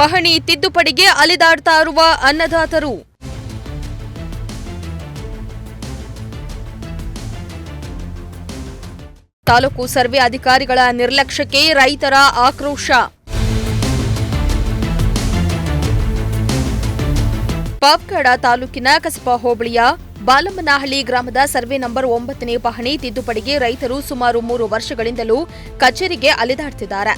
ಪಹಣಿ ತಿದ್ದುಪಡಿಗೆ ಅಲೆದಾಡ್ತಾ ಇರುವ ಅನ್ನದಾತರು. ತಾಲೂಕು ಸರ್ವೆ ಅಧಿಕಾರಿಗಳ ನಿರ್ಲಕ್ಷ್ಯಕ್ಕೆ ರೈತರ ಆಕ್ರೋಶ. ಪಾವಗಡ ತಾಲೂಕಿನ ಕಸಬಾ ಹೋಬಳಿಯ ಬಾಲಮ್ಮನಹಳ್ಳಿ ಗ್ರಾಮದ ಸರ್ವೆ ನಂಬರ್ 9ನೇ ಪಹಣಿ ತಿದ್ದುಪಡಿಗೆ ರೈತರು ಸುಮಾರು 3 ವರ್ಷಗಳಿಂದಲೂ ಕಚೇರಿಗೆ ಅಲೆದಾಡುತ್ತಿದ್ದಾರೆ.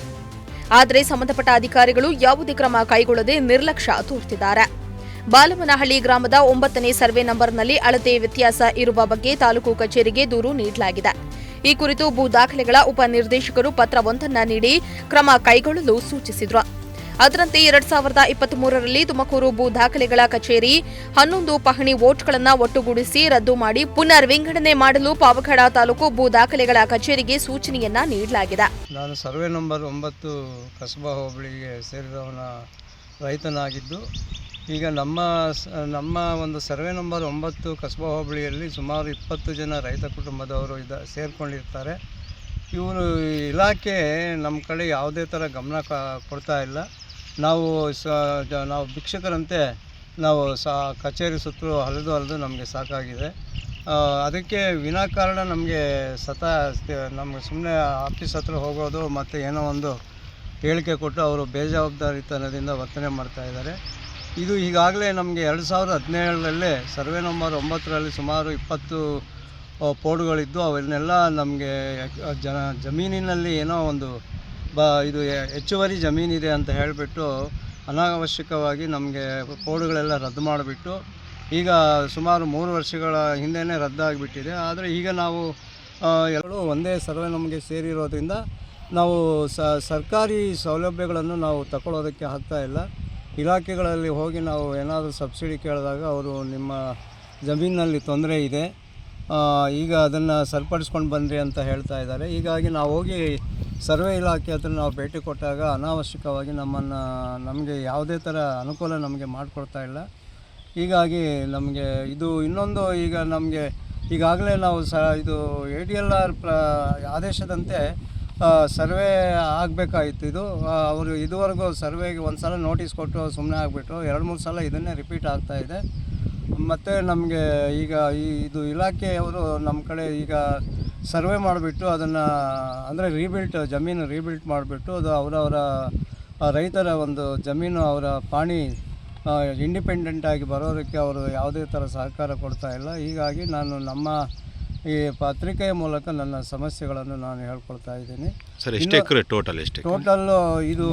ಆದರೆ ಸಂಬಂಧಪಟ್ಟ ಅಧಿಕಾರಿಗಳು ಯಾವುದೇ ಕ್ರಮ ಕೈಗೊಳ್ಳದೆ ನಿರ್ಲಕ್ಷ್ಯ ತೋರುತ್ತಿದ್ದಾರೆ. ಬಾಲಮ್ಮನಹಳ್ಳಿ ಗ್ರಾಮದ 9ನೇ ಸರ್ವೆ ನಂಬರ್ನಲ್ಲಿ ಅಳತೆ ವ್ಯತ್ಯಾಸ ಇರುವ ಬಗ್ಗೆ ತಾಲೂಕು ಕಚೇರಿಗೆ ದೂರು ನೀಡಲಾಗಿದೆ. ಈ ಕುರಿತು ಭೂ ದಾಖಲೆಗಳ ಉಪನಿರ್ದೇಶಕರು ಪತ್ರವೊಂದನ್ನು ನೀಡಿ ಕ್ರಮ ಕೈಗೊಳ್ಳಲು ಸೂಚಿಸಿದರು. ಅದರಂತೆ 2023ರಲ್ಲಿ ತುಮಕೂರು ಭೂ ದಾಖಲೆಗಳ ಕಚೇರಿ 11 ಪಹಣಿ ವೋಟ್ಗಳನ್ನು ಒಟ್ಟುಗೂಡಿಸಿ ರದ್ದು ಮಾಡಿ ಪುನರ್ ವಿಂಗಡಣೆ ಮಾಡಲು ಪಾವಗಡ ತಾಲೂಕು ಭೂ ದಾಖಲೆಗಳ ಕಚೇರಿಗೆ ಸೂಚನೆಯನ್ನ ನೀಡಲಾಗಿದೆ. ನಾನು ಸರ್ವೆ ನಂಬರ್ 9 ಕಸಬಾ ಹೋಬಳಿಗೆ ಸೇರಿದವನ ರೈತನಾಗಿದ್ದು, ಈಗ ನಮ್ಮ ಒಂದು ಸರ್ವೆ ನಂಬರ್ 9 ಕಸಬಾ ಹೋಬಳಿಯಲ್ಲಿ ಸುಮಾರು 20 ಜನ ರೈತ ಕುಟುಂಬದವರು ಸೇರಿಕೊಂಡಿರ್ತಾರೆ. ಇವರು ಇಲಾಖೆ ನಮ್ಮ ಕಡೆ ಯಾವುದೇ ಥರ ಗಮನ ಕೊಡ್ತಾ ಇಲ್ಲ. ನಾವು ಭಿಕ್ಷಕರಂತೆ ನಾವು ಕಚೇರಿ ಸುತ್ತಲೂ ಅಲೆದು ನಮಗೆ ಸಾಕಾಗಿದೆ. ಅದಕ್ಕೆ ವಿನಾಕಾರಣ ನಮಗೆ ನಮಗೆ ಸುಮ್ಮನೆ ಆಫೀಸ್ ಹತ್ರ ಹೋಗೋದು ಮತ್ತು ಏನೋ ಒಂದು ಹೇಳಿಕೆ ಕೊಟ್ಟು ಅವರು ಬೇಜವಾಬ್ದಾರಿತನದಿಂದ ವರ್ತನೆ ಮಾಡ್ತಾಯಿದ್ದಾರೆ. ಇದು ಈಗಾಗಲೇ ನಮಗೆ 2017ರಲ್ಲೇ ಸರ್ವೆ ನಂಬರ್ 9ರಲ್ಲಿ ಸುಮಾರು 20 ಪೋಡುಗಳಿದ್ದು ಅವನ್ನೆಲ್ಲ ನಮಗೆ ಜಮೀನಿನಲ್ಲಿ ಏನೋ ಒಂದು ಇದು ಹೆಚ್ಚುವರಿ ಜಮೀನಿದೆ ಅಂತ ಹೇಳಿಬಿಟ್ಟು ಅನಾವಶ್ಯಕವಾಗಿ ನಮಗೆ ಪೋಡುಗಳೆಲ್ಲ ರದ್ದು ಮಾಡಿಬಿಟ್ಟು ಈಗ ಸುಮಾರು 3 ವರ್ಷಗಳ ಹಿಂದೆಯೇ ರದ್ದಾಗಿಬಿಟ್ಟಿದೆ. ಆದರೆ ಈಗ ನಾವು ಎಲ್ಲರೂ ಒಂದೇ ಸರ್ವೆ ನಮಗೆ ಸೇರಿರೋದ್ರಿಂದ ನಾವು ಸರ್ಕಾರಿ ಸೌಲಭ್ಯಗಳನ್ನು ನಾವು ತಗೊಳ್ಳೋದಕ್ಕೆ ಆಗ್ತಾಯಿಲ್ಲ. ಇಲಾಖೆಗಳಲ್ಲಿ ಹೋಗಿ ನಾವು ಏನಾದರೂ ಸಬ್ಸಿಡಿ ಕೇಳಿದಾಗ ಅವರು ನಿಮ್ಮ ಜಮೀನಿನಲ್ಲಿ ತೊಂದರೆ ಇದೆ, ಈಗ ಅದನ್ನು ಸರಿಪಡಿಸ್ಕೊಂಡು ಬನ್ನಿರಿ ಅಂತ ಹೇಳ್ತಾ ಇದ್ದಾರೆ. ಹೀಗಾಗಿ ನಾವು ಹೋಗಿ ಸರ್ವೆ ಇಲಾಖೆ ಹತ್ರ ನಾವು ಭೇಟಿ ಕೊಟ್ಟಾಗ ಅನಾವಶ್ಯಕವಾಗಿ ನಮಗೆ ಯಾವುದೇ ಥರ ಅನುಕೂಲ ನಮಗೆ ಮಾಡಿಕೊಡ್ತಾ ಇಲ್ಲ. ಹೀಗಾಗಿ ನಮಗೆ ಇದು ಇನ್ನೊಂದು ಈಗ ನಮಗೆ ಈಗಾಗಲೇ ನಾವು ಇದು ADLR ಆದೇಶದಂತೆ ಸರ್ವೆ ಆಗಬೇಕಾಗಿತ್ತು. ಇದು ಅವರು ಇದುವರೆಗೂ ಸರ್ವೆಗೆ ಒಂದು ಸಲ ನೋಟಿಸ್ ಕೊಟ್ಟು ಸುಮ್ಮನೆ ಆಗಿಬಿಟ್ಟು 2-3 ಸಲ ಇದನ್ನೇ ರಿಪೀಟ್ ಆಗ್ತಾಯಿದೆ. ಮತ್ತು ನಮಗೆ ಈಗ ಇದು ಇಲಾಖೆಯವರು ನಮ್ಮ ಕಡೆ ಈಗ ಸರ್ವೆ ಮಾಡಿಬಿಟ್ಟು ಅದನ್ನು ಅಂದರೆ ಜಮೀನು ರೀಬಿಲ್ಟ್ ಮಾಡಿಬಿಟ್ಟು ಅದು ಅವರವರ ರೈತರ ಒಂದು ಜಮೀನು ಅವರ ಪಾಣಿ ಇಂಡಿಪೆಂಡೆಂಟಾಗಿ ಬರೋದಕ್ಕೆ ಅವರು ಯಾವುದೇ ಥರ ಸಹಕಾರ ಕೊಡ್ತಾ ಇಲ್ಲ. ಹೀಗಾಗಿ ನಾನು ನಮ್ಮ ಈ ಪತ್ರಿಕೆಯ ಮೂಲಕ ನನ್ನ ಸಮಸ್ಯೆಗಳನ್ನು ನಾನು ಹೇಳ್ಕೊಳ್ತಾ ಇದ್ದೀನಿ. ಟೋಟಲ್ಲು ಇದು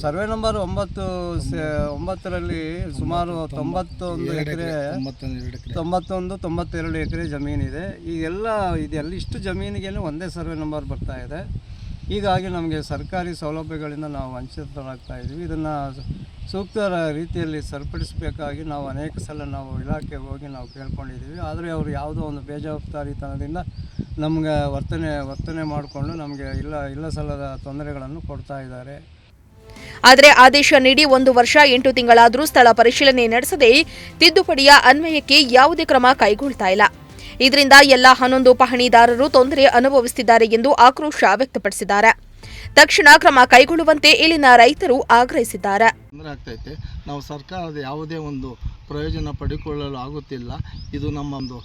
ಸರ್ವೆ ನಂಬರ್ 9ರಲ್ಲಿ ಸುಮಾರು 91 ಎಕರೆ 92 ಎಕರೆ ಜಮೀನಿದೆ. ಇದೆಲ್ಲ ಇಷ್ಟು ಜಮೀನಿಗೆ ಒಂದೇ ಸರ್ವೆ ನಂಬರ್ ಬರ್ತಾ ಇದೆ. ಹೀಗಾಗಿ ನಮಗೆ ಸರ್ಕಾರಿ ಸೌಲಭ್ಯಗಳಿಂದ ನಾವು ವಂಚಿತರಾಗ್ತಾ ಇದ್ದೀವಿ. ಇದನ್ನು ಸೂಕ್ತ ರೀತಿಯಲ್ಲಿ ಸರಿಪಡಿಸಬೇಕಾಗಿ ನಾವು ಅನೇಕ ಸಲ ನಾವು ಇಲಾಖೆಗೆ ಹೋಗಿ ನಾವು ಕೇಳ್ಕೊಂಡಿದ್ದೀವಿ. ಆದರೆ ಅವರು ಯಾವುದೋ ಒಂದು ಬೇಜವಾಬ್ದಾರಿತನದಿಂದ ನಮಗೆ ವರ್ತನೆ ಮಾಡಿಕೊಂಡು ನಮಗೆ ಇಲ್ಲ ಸಲ್ಲದ ತೊಂದರೆಗಳನ್ನು ಕೊಡ್ತಾ ಇದ್ದಾರೆ. ಆದರೆ ಆದೇಶ ನೀಡಿ 1 ವರ್ಷ 8 ತಿಂಗಳಾದರೂ ಸ್ಥಳ ಪರಿಶೀಲನೆ ನಡೆಸದೆ ತಿದ್ದುಪಡಿಯ ಅನ್ವಯಕ್ಕೆ ಯಾವುದೇ ಕ್ರಮ ಕೈಗೊಳ್ತಾ ಇಲ್ಲ. ಇದರಿಂದ ಎಲ್ಲ 11 ಪಹಣಿದಾರರು ತೊಂದರೆ ಅನುಭವಿಸುತ್ತಿದ್ದಾರೆ ಎಂದು ಆಕ್ರೋಶ ವ್ಯಕ್ತಪಡಿಸಿದ್ದಾರೆ. ತಕ್ಷಣ ಕ್ರಮ ಕೈಗೊಳ್ಳುವಂತೆ ಇಲ್ಲಿನ ರೈತರು ಆಗ್ರಹಿಸಿದ್ದಾರೆ. ತೊಂದರೆ ಆಗ್ತೈತೆ. ನಾವು ಸರ್ಕಾರದ ಯಾವುದೇ ಒಂದು ಪ್ರಯೋಜನ ಪಡೆದುಕೊಳ್ಳಲು ಆಗುತ್ತಿಲ್ಲ. ಇದು ನಮ್ಮ ಒಂದು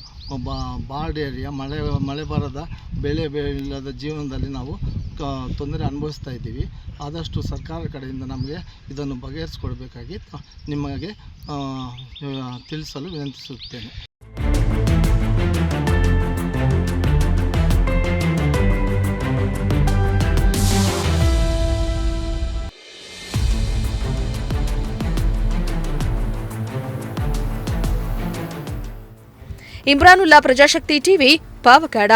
ಬಾರ್ಡ್ ಏರಿಯಾ, ಮಳೆ ಬರದ ಬೆಳೆ ಇಲ್ಲದ ಜೀವನದಲ್ಲಿ ನಾವು ತೊಂದರೆ ಅನುಭವಿಸ್ತಾ ಇದ್ದೀವಿ. ಆದಷ್ಟು ಸರ್ಕಾರ ಕಡೆಯಿಂದ ನಮಗೆ ಇದನ್ನು ಬಗೆಹರಿಸಿಕೊಡಬೇಕಾಗಿ ನಿಮಗೆ ತಿಳಿಸಲು ವಿನಂತಿಸುತ್ತೇನೆ. ಇಮ್ರಾನುಲ್ಲಾ, ಪ್ರಜಾಶಕ್ತಿ ಟಿವಿ, ಪಾವಗಡ.